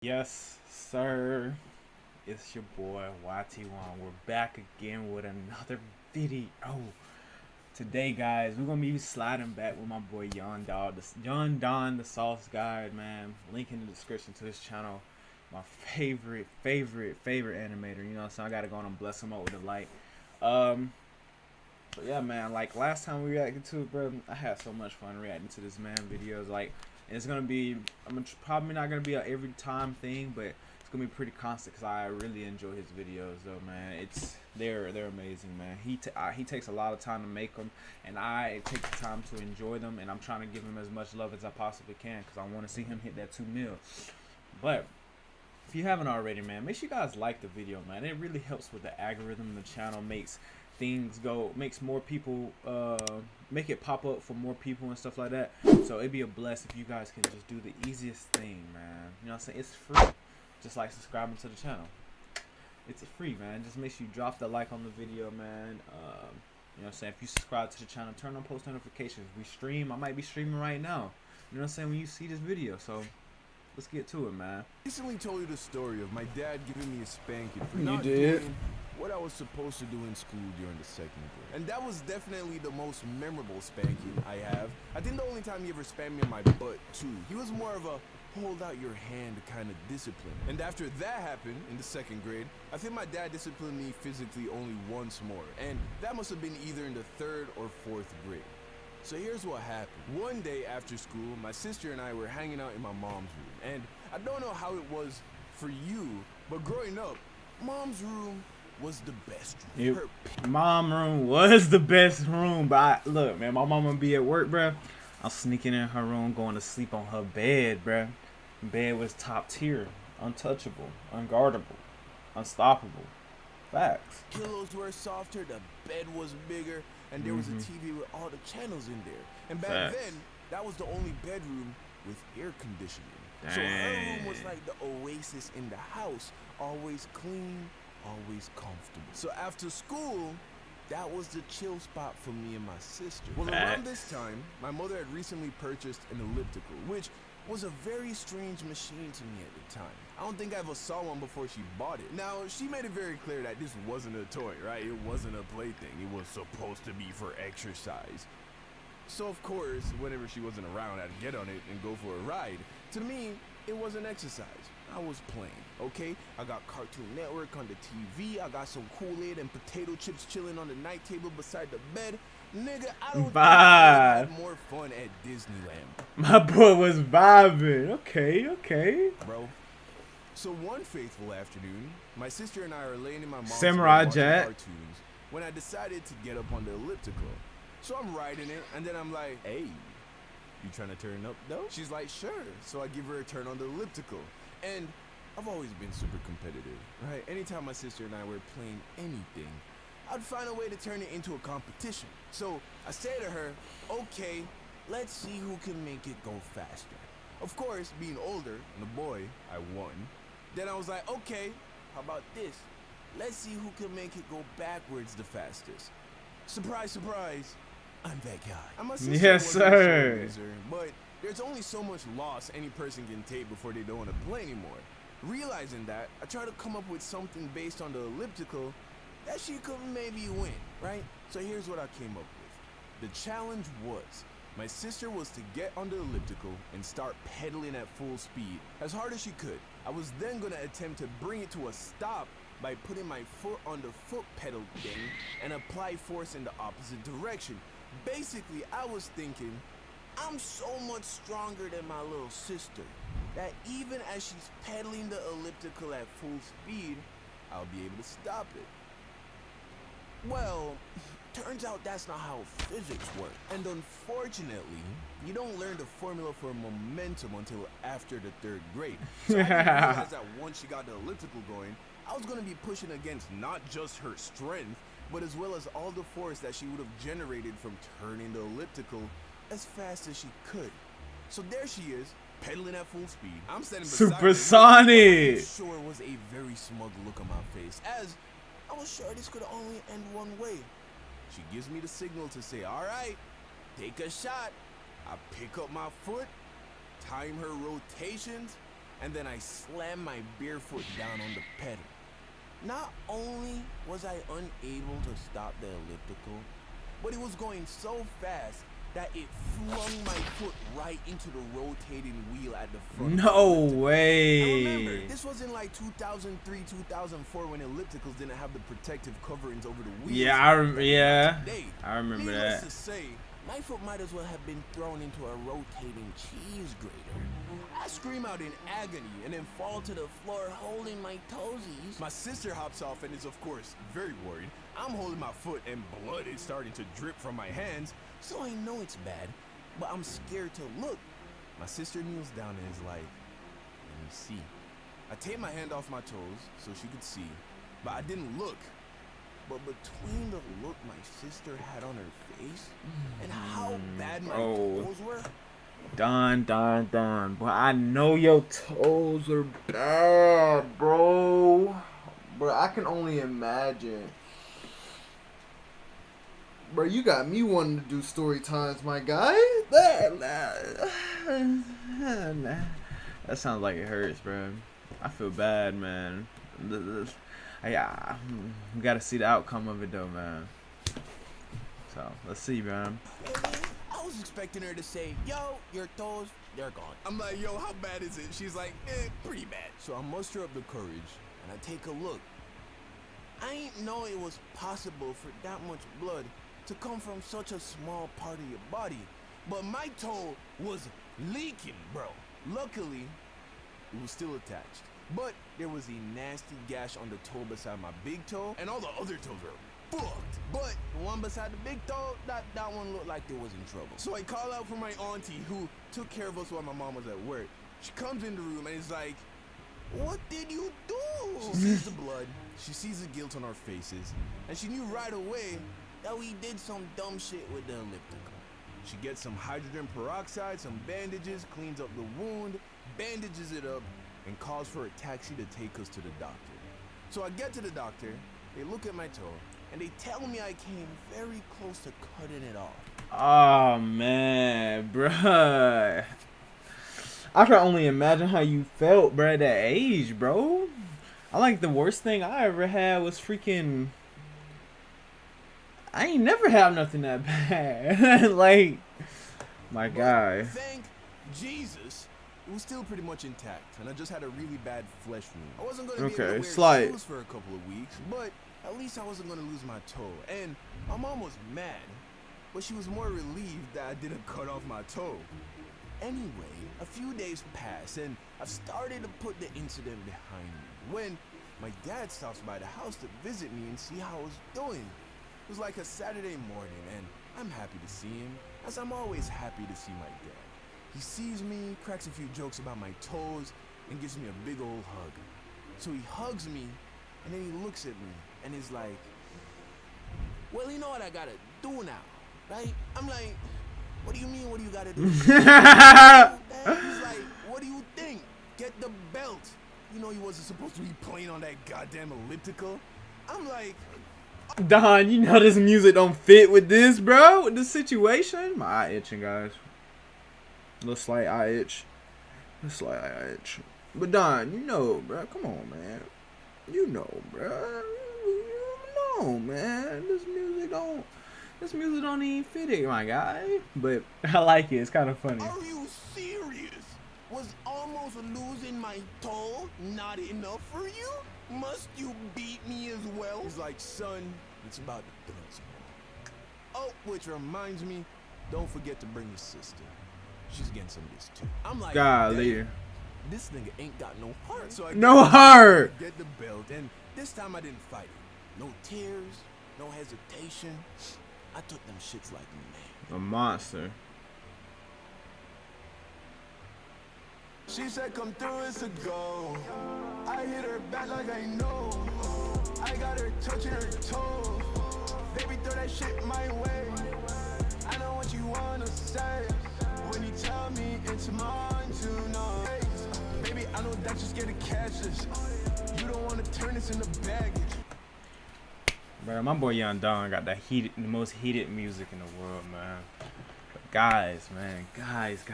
Yes, sir. It's your boy YT1. We're back again with another video. Today, guys, we're gonna be sliding back with my boy Yon Don, the Sauce Guide, man. Link in the description to his channel. My favorite animator. You know, so I gotta go on and bless him up with a like. So yeah, man. Like last time we reacted to it, bro, I had so much fun reacting to this man videos. Like, and it's gonna be, probably not gonna be a every time thing, but it's gonna be pretty constant because I really enjoy his videos, though, man. They're amazing, man. He takes a lot of time to make them, and I take the time to enjoy them, and I'm trying to give him as much love as I possibly can because I want to see him hit that 2 mil. But if you haven't already, man, make sure you guys like the video, man. It really helps with the algorithm. The channel makes more people, make it pop up for more people and stuff like that. So it'd be a bless if you guys can just do the easiest thing, man. You know what I'm saying? It's free, just like subscribing to the channel. It's free, man. Just make sure you drop the like on the video, man. You know what I'm saying? If you subscribe to the channel, turn on post notifications. We stream. I might be streaming right now. You know what I'm saying? When you see this video, so let's get to it, man. I recently told you the story of my dad giving me a spanking for You not did. doing what I was supposed to do in school during the second grade. And that was definitely the most memorable spanking I have. I think the only time he ever spanked me in my butt, too. He was more of a hold out your hand kind of discipline. And after that happened in the second grade, I think my dad disciplined me physically only once more. And that must have been either in the third or fourth grade. So here's what happened. One day after school, my sister and I were hanging out in my mom's room. And I don't know how it was for you, but growing up, mom's room was the best room. Mom room was the best room, but look, man, my mama be at work, bruh. I'm sneaking in her room, going to sleep on her bed, bruh. Bed was top tier, untouchable, unguardable, unstoppable. Facts. Pillows were softer, the bed was bigger, and there was a TV with all the channels in there. And back then, that was the only bedroom with air conditioning. Dang. So her room was like the oasis in the house, always clean, always comfortable. So after school, that was the chill spot for me and my sister. Well, around this time, my mother had recently purchased an elliptical, which was a very strange machine to me at the time. I don't think I ever saw one before she bought it. Now, she made it very clear that this wasn't a toy, right? It wasn't a plaything. It was supposed to be for exercise. So, of course, whenever she wasn't around, I'd get on it and go for a ride. To me, it wasn't exercise. I was playing, okay? I got Cartoon Network on the TV. I got some Kool-Aid and potato chips chilling on the night table beside the bed. Nigga, I don't think I had more fun at Disneyland. My boy was vibing. Okay. Bro. So one faithful afternoon, my sister and I are laying in my mom's Samurai bed watching Jack cartoons when I decided to get up on the elliptical. So I'm riding it, and then I'm like, hey, you trying to turn up though? She's like, sure. So I give her a turn on the elliptical. And I've always been super competitive, right? Anytime my sister and I were playing anything, I'd find a way to turn it into a competition. So I say to her, okay, let's see who can make it go faster. Of course, being older and a boy, I won. Then I was like, okay, how about this? Let's see who can make it go backwards the fastest. Surprise, surprise, I'm that guy. I'm yes, sir. But there's only so much loss any person can take before they don't want to play anymore. Realizing that, I try to come up with something based on the elliptical that she could maybe win, right? So here's what I came up with. The challenge was, my sister was to get on the elliptical and start pedaling at full speed, as hard as she could. I was then gonna attempt to bring it to a stop by putting my foot on the foot pedal thing and apply force in the opposite direction. Basically, I was thinking, I'm so much stronger than my little sister that even as she's pedaling the elliptical at full speed, I'll be able to stop it. Well, turns out that's not how physics work. And unfortunately, you don't learn the formula for momentum until after the third grade. So I didn't realize that once she got the elliptical going, I was going to be pushing against not just her strength, but as well as all the force that she would have generated from turning the elliptical as fast as she could. So there she is, pedaling at full speed. I'm standing beside Supersonic. her. Sure was a very smug look on my face, as I was sure this could only end one way. She gives me the signal to say, all right, take a shot. I pick up my foot, time her rotations, and then I slammed my bare foot down on the pedal. Not only was I unable to stop the elliptical, but it was going so fast that it flung my foot right into the rotating wheel at the front. No way. I remember, this was in like 2003, 2004 when ellipticals didn't have the protective coverings over the wheels. Yeah, I remember Needless that. to say, my foot might as well have been thrown into a rotating cheese grater. I scream out in agony and then fall to the floor holding my toesies. My sister hops off and is of course very worried. I'm holding my foot and blood is starting to drip from my hands, so I know it's bad, but I'm scared to look. My sister kneels down and is like, let me see. I take my hand off my toes so she could see, but I didn't look. But between the look my sister had on her face and how bad my toes were. Done. Boy, I know your toes are bad, bro. Bro, I can only imagine. Bro, you got me wanting to do story times, my guy. That sounds like it hurts, bro. I feel bad, man. Yeah, we gotta see the outcome of it, though, man. So, let's see, man. I was expecting her to say, yo, your toes, they're gone. I'm like, yo, how bad is it? She's like, pretty bad. So I muster up the courage, and I take a look. I ain't know it was possible for that much blood to come from such a small part of your body. But my toe was leaking, bro. Luckily, it was still attached. But there was a nasty gash on the toe beside my big toe, and all the other toes were fucked. But the one beside the big toe, that one looked like it was in trouble. So I call out for my auntie who took care of us while my mom was at work. She comes in the room and is like, what did you do? She sees the blood, she sees the guilt on our faces, and she knew right away that we did some dumb shit with the elliptical. She gets some hydrogen peroxide, some bandages, cleans up the wound, bandages it up, and calls for a taxi to take us to the doctor. So I get to the doctor, they look at my toe, and they tell me I came very close to cutting it off. Oh, man, bruh. I can only imagine how you felt, bruh, at that age, bro. I like the worst thing I ever had was freaking... I ain't never had nothing that bad. Like, my guy. Thank Jesus. It was still pretty much intact, and I just had a really bad flesh wound. I wasn't going to be able to wear shoes for a couple of weeks, but at least I wasn't going to lose my toe. And my mom was mad, but she was more relieved that I didn't cut off my toe. Anyway, a few days pass, and I've started to put the incident behind me when my dad stops by the house to visit me and see how I was doing. It was like a Saturday morning, and I'm happy to see him, as I'm always happy to see my dad. He sees me, cracks a few jokes about my toes, and gives me a big old hug. So he hugs me, and then he looks at me, and is like, well, you know what I gotta do now, right? I'm like, what do you mean, what do you gotta do? He's like, what do you think? Get the belt. You know he wasn't supposed to be playing on that goddamn elliptical. I'm like... Don, you know this music don't fit with this, bro. With this situation. My eye itching, guys. Little slight eye itch. But Don, you know, bro. Come on, man. You know, bro. You know, man. This music don't even fit it, my guy. But I like it. It's kind of funny. Are you serious? Was almost losing my toe not enough for you? Must you beat me as well? He's like, son, it's about the principle. Oh, which reminds me, don't forget to bring your sister. She's getting some of this too. I'm like, golly, this nigga ain't got no heart. So I get the belt, and this time I didn't fight it. No tears, no hesitation. I took them shits like a man. A monster. She said, come through, it's a go. I hit her back like I know. I got her touching her toes. Baby, throw that shit my way. I know what you wanna say. When you tell me it's mine tonight. Baby, I know that you're scared to catch this. You don't wanna turn this into baggage. Bro, my boy Young Don got the most heated music in the world, man. guys, man, guys.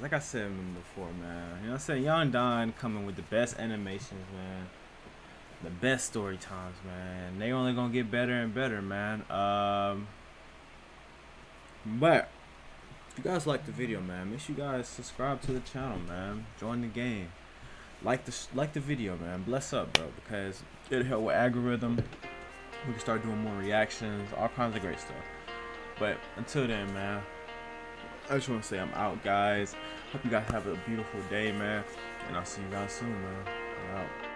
Like I said before, man. You know what I'm saying? Young Don coming with the best animations, man. The best story times, man. They only gonna get better and better, man. But if you guys like the video, man, make sure you guys subscribe to the channel, man. Join the game. Like the video, man. Bless up, bro, because it'll help with algorithm. We can start doing more reactions, all kinds of great stuff. But until then, man, I just want to say I'm out, guys. Hope you guys have a beautiful day, man. And I'll see you guys soon, man. I'm out.